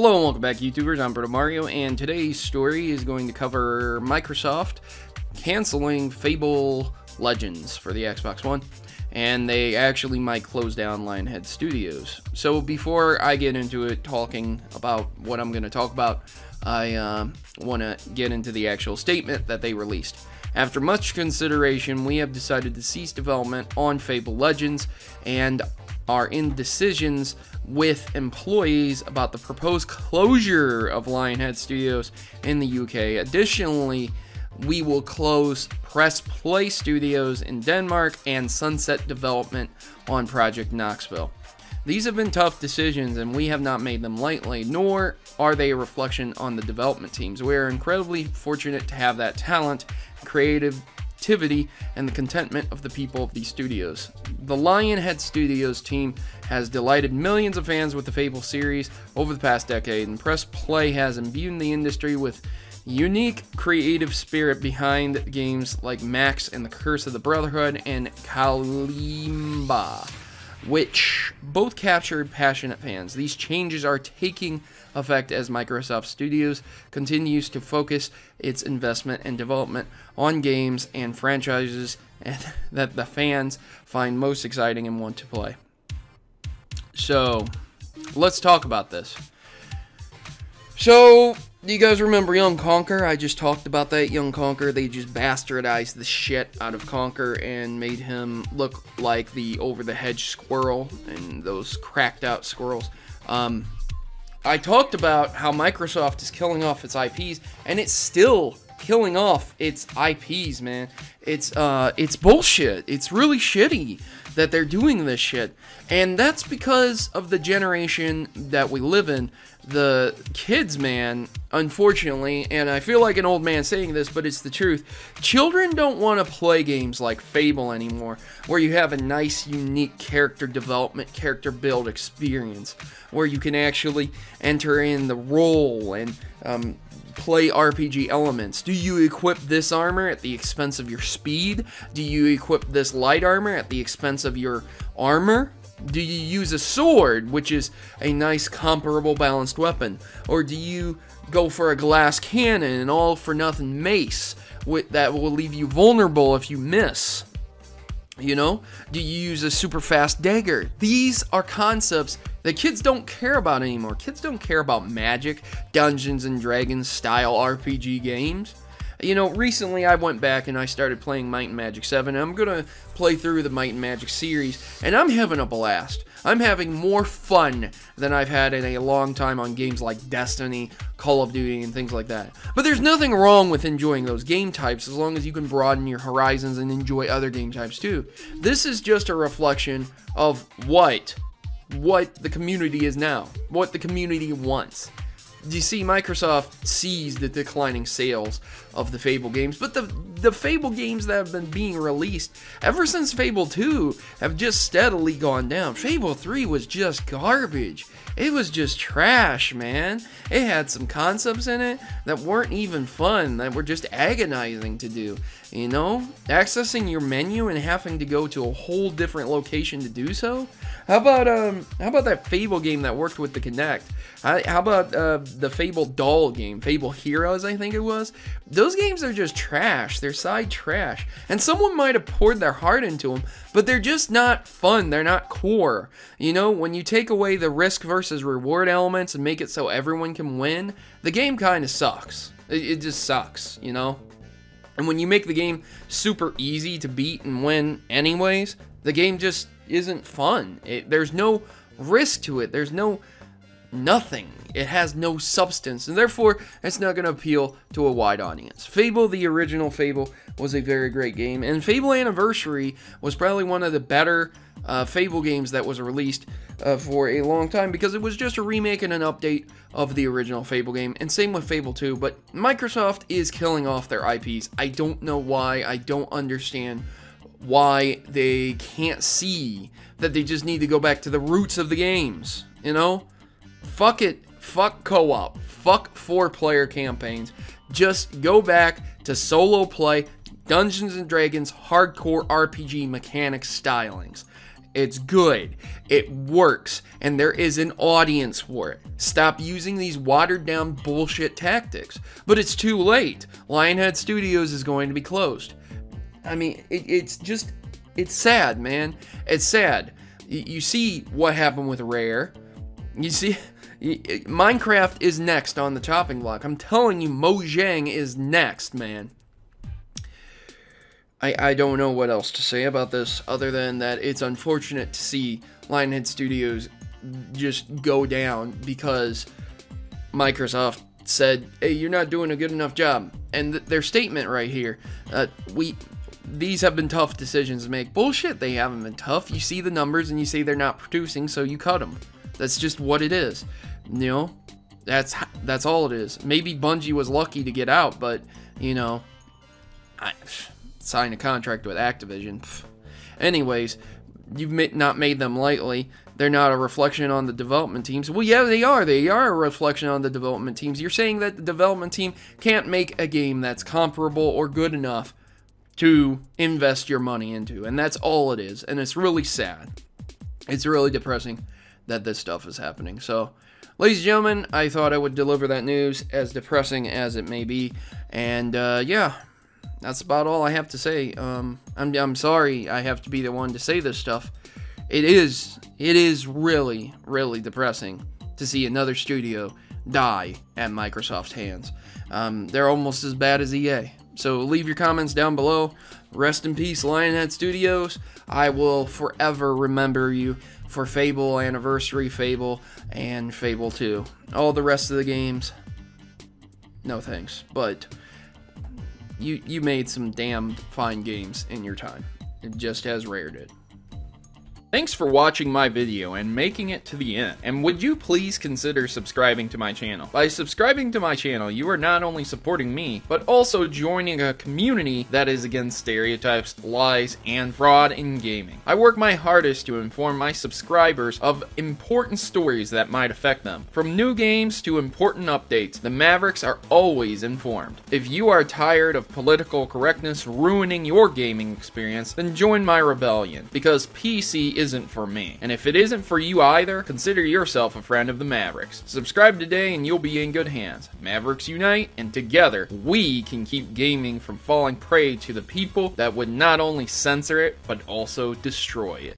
Hello and welcome back, YouTubers. I'm Protomario, and today's story is going to cover Microsoft canceling Fable Legends for the Xbox One, and they actually might close down LionsHead Studios. So before I get into it talking about what I'm going to talk about, I want to get into the actual statement that they released. After much consideration, we have decided to cease development on Fable Legends and are in decisions with employees about the proposed closure of LionsHead Studios in the UK. Additionally, we will close Press Play Studios in Denmark and sunset development on Project Knoxville. These have been tough decisions, and we have not made them lightly, nor are they a reflection on the development teams. We are incredibly fortunate to have that talent, creativity, and the contentment of the people of these studios. The LionsHead Studios team has delighted millions of fans with the Fable series over the past decade, and Press Play has imbued the industry with unique creative spirit behind games like Max and the Curse of the Brotherhood and Kalimba, which both captured passionate fans. These changes are taking effect as Microsoft Studios continues to focus its investment and development on games and franchises that the fans find most exciting and want to play. So, let's talk about this. So, do you guys remember Young Conquer? I just talked about that. Young Conquer, they just bastardized the shit out of Conquer and made him look like the over-the-hedge squirrel and those cracked out squirrels. I talked about how Microsoft is killing off its IPs, and it's still killing off its IPs, man. It's bullshit. It's really shitty that they're doing this shit. And that's because of the generation that we live in. The kids, man, unfortunately, and I feel like an old man saying this, but it's the truth. Children don't want to play games like Fable anymore, where you have a nice, unique character development, character build experience, where you can actually enter in the role and play RPG elements. Do you equip this armor at the expense of your speed? Do you equip this light armor at the expense of your armor? Do you use a sword, which is a nice, comparable, balanced weapon? Or do you go for a glass cannon and all-for-nothing mace that will leave you vulnerable if you miss? You know? Do you use a super fast dagger? These are concepts that kids don't care about anymore. Kids don't care about magic, Dungeons and Dragons style RPG games. You know, recently I went back and I started playing Might and Magic 7. And I'm going to play through the Might and Magic series, and I'm having a blast. I'm having more fun than I've had in a long time on games like Destiny, Call of Duty, and things like that. But there's nothing wrong with enjoying those game types as long as you can broaden your horizons and enjoy other game types too. This is just a reflection of what the community is now, what the community wants. You see, Microsoft sees the declining sales of the Fable games, but the Fable games that have been being released ever since Fable 2 have just steadily gone down. Fable 3 was just garbage. It was just trash, man. It had some concepts in it that weren't even fun, that were just agonizing to do. You know, accessing your menu and having to go to a whole different location to do so. How about that Fable game that worked with the Kinect? How about the Fable doll game, Fable Heroes, I think it was? Those games are just trash. They're side trash. And someone might have poured their heart into them, but they're just not fun. They're not core. You know, when you take away the risk versus reward elements and make it so everyone can win, the game kind of sucks. It just sucks, you know? And when you make the game super easy to beat and win anyways, the game just isn't fun. There's no risk to it. There's nothing. It has no substance, and therefore it's not going to appeal to a wide audience. Fable, the original Fable, was a very great game, and Fable Anniversary was probably one of the better Fable games that was released for a long time, because it was just a remake and an update of the original Fable game, and same with Fable 2, but Microsoft is killing off their IPs. I don't know why. I don't understand why they can't see that they just need to go back to the roots of the games, you know? Fuck it. Fuck co-op. Fuck 4-player campaigns. Just go back to solo play, Dungeons and Dragons, hardcore RPG mechanic stylings. It's good. It works. And there is an audience for it. Stop using these watered down bullshit tactics. But it's too late. LionsHead Studios is going to be closed. I mean, it's sad, man. It's sad. You see what happened with Rare. You see, Minecraft is next on the chopping block. I'm telling you, Mojang is next, man. I don't know what else to say about this other than that it's unfortunate to see LionsHead Studios just go down because Microsoft said, hey, you're not doing a good enough job. And their statement right here, these have been tough decisions to make. Bullshit, they haven't been tough. You see the numbers and you say they're not producing, so you cut them. That's just what it is. You know, that's all it is. Maybe Bungie was lucky to get out, but, you know, sign a contract with Activision. Anyways, you've not made them lightly. They're not a reflection on the development teams. Well, yeah, they are. They are a reflection on the development teams. You're saying that the development team can't make a game that's comparable or good enough to invest your money into. And that's all it is. And it's really sad. It's really depressing that this stuff is happening. So, ladies and gentlemen, I thought I would deliver that news, as depressing as it may be. And, yeah. That's about all I have to say. I'm sorry I have to be the one to say this stuff. It is really, really depressing to see another studio die at Microsoft's hands. They're almost as bad as EA. So leave your comments down below. Rest in peace, LionsHead Studios. I will forever remember you for Fable Anniversary, Fable, and Fable 2. All the rest of the games, no thanks. But you made some damn fine games in your time, just as Rare did. Thanks for watching my video and making it to the end. And would you please consider subscribing to my channel? By subscribing to my channel, you are not only supporting me, but also joining a community that is against stereotypes, lies, and fraud in gaming. I work my hardest to inform my subscribers of important stories that might affect them. From new games to important updates, the Mavericks are always informed. If you are tired of political correctness ruining your gaming experience, then join my rebellion, because PC isn't for me. And if it isn't for you either, consider yourself a friend of the Mavericks. Subscribe today and you'll be in good hands. Mavericks unite, and together we can keep gaming from falling prey to the people that would not only censor it, but also destroy it.